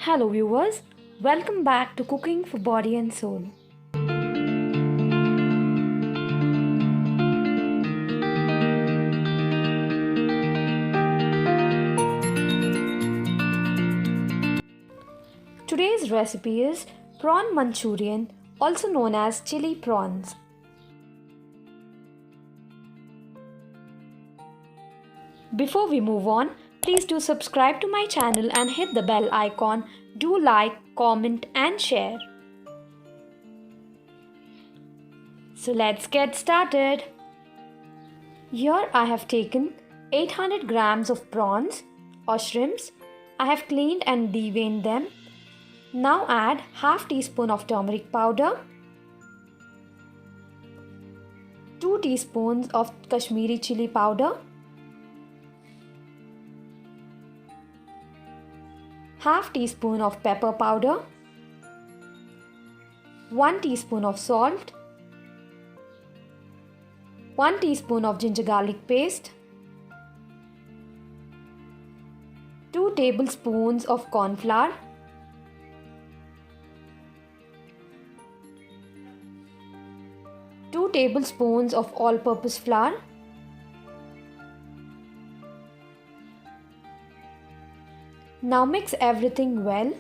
Hello viewers, welcome back to Cooking for Body and Soul. Today's recipe is Prawn Manchurian, also known as chili prawns. Before we move on, please do subscribe to my channel and hit the bell icon. Do like, comment and share. So let's get started. Here I have taken 800 grams of prawns or shrimps. I have cleaned and deveined them. Now add half teaspoon of turmeric powder, 2 teaspoons of Kashmiri Chilly powder, half teaspoon of pepper powder, 1 teaspoon of salt, 1 teaspoon of ginger garlic paste, 2 tablespoons of cornflour, 2 tablespoons of all-purpose flour, now mix everything well.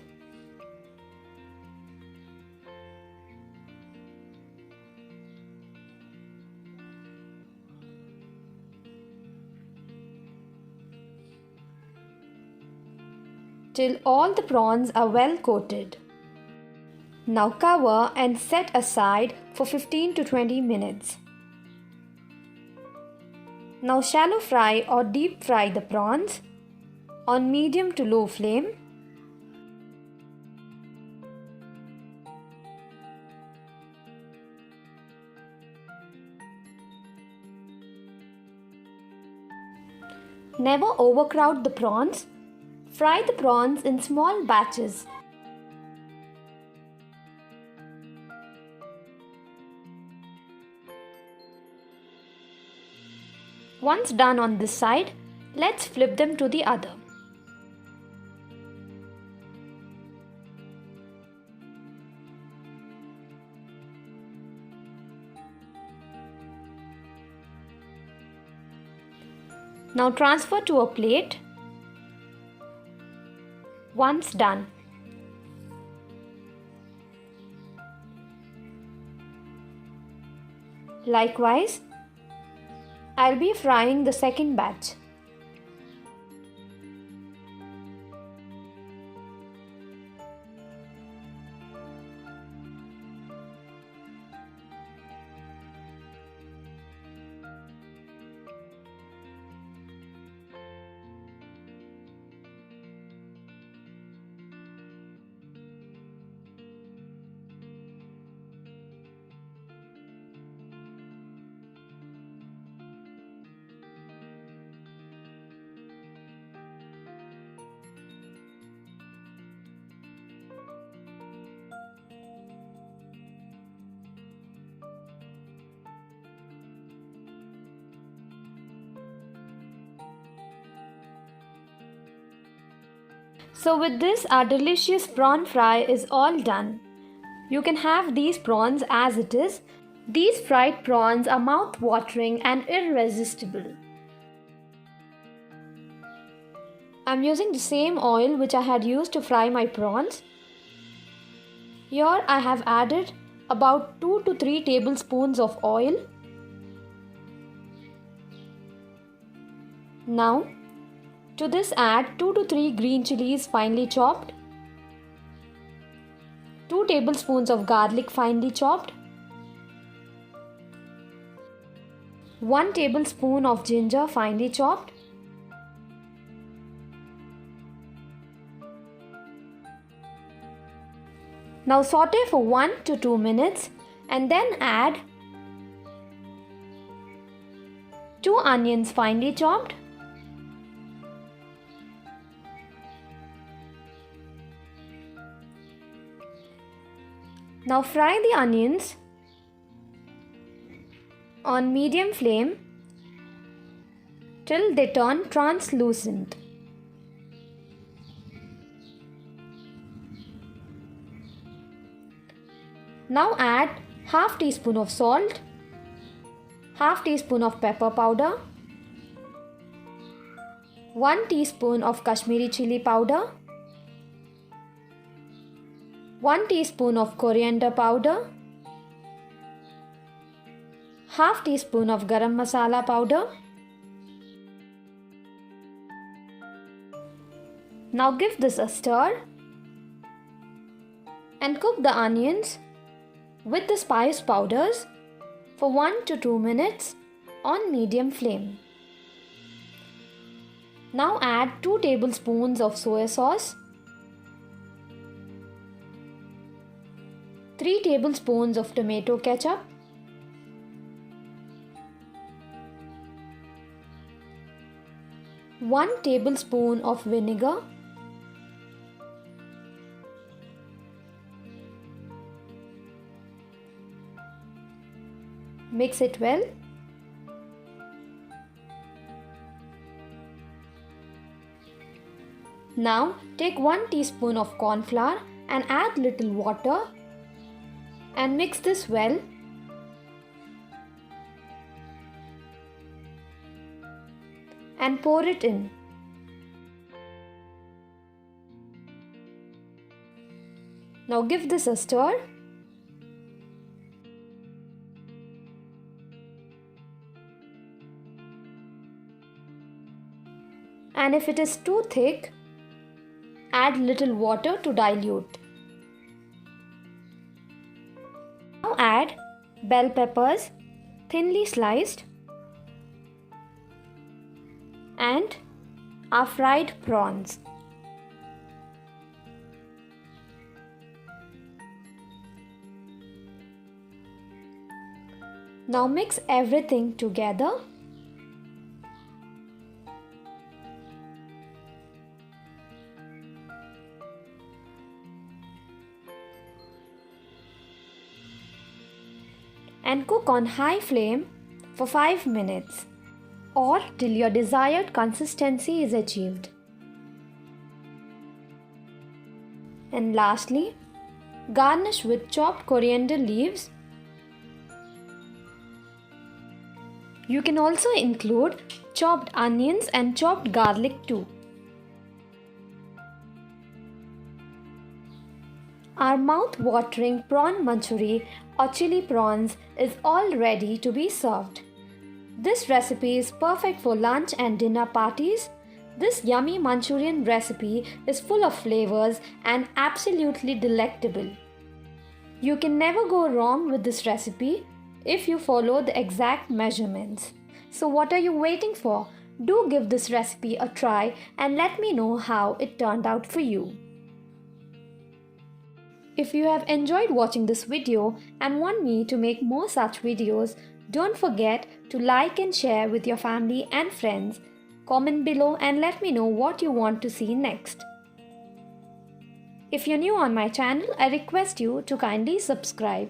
Till all the prawns are well coated. Now cover and set aside for 15 to 20 minutes. Now shallow fry or deep fry the prawns on medium to low flame. Never overcrowd the prawns. Fry the prawns in small batches. Once done on this side, let's flip them to the other. Now transfer to a plate. Once done, likewise, I'll be frying the second batch. So with this, our delicious prawn fry is all done. You can have these prawns as it is. These fried prawns are mouth-watering and irresistible. I'm using the same oil which I had used to fry my prawns. Here I have added about 2 to 3 tablespoons of oil. Now, to this add 2 to 3 green chilies finely chopped, 2 tablespoons of garlic finely chopped, 1 tablespoon of ginger finely chopped, now saute for 1 to 2 minutes and then add 2 onions finely chopped, now fry the onions on medium flame till they turn translucent. Now add half teaspoon of salt, half teaspoon of pepper powder, 1 teaspoon of Kashmiri Chilly powder, 1 teaspoon of Coriander powder, half teaspoon of Garam masala powder. Now give this a stir and cook the onions with the spice powders for 1 to 2 minutes on medium flame. Now add 2 tablespoons of soya sauce, 3 tablespoons of tomato ketchup, 1 tablespoon of vinegar, mix it well. Now take 1 teaspoon of cornflour and add little water and mix this well. And pour it in. Now give this a stir. And if it is too thick, add little water to dilute. Now add bell peppers, thinly sliced, and our fried prawns. Now mix everything together. And cook on high flame for 5 minutes or till your desired consistency is achieved. And lastly, garnish with chopped coriander leaves. You can also include chopped onions and chopped garlic too. Our mouth-watering prawn manchurian or chili prawns is all ready to be served. This recipe is perfect for lunch and dinner parties. This yummy Manchurian recipe is full of flavors and absolutely delectable. You can never go wrong with this recipe if you follow the exact measurements. So what are you waiting for? Do give this recipe a try and let me know how it turned out for you. If you have enjoyed watching this video and want me to make more such videos, don't forget to like and share with your family and friends. Comment below and let me know what you want to see next. If you're new on my channel, I request you to kindly subscribe.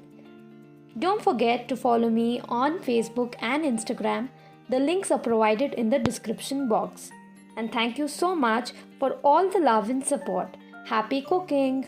Don't forget to follow me on Facebook and Instagram. The links are provided in the description box. And thank you so much for all the love and support. Happy cooking!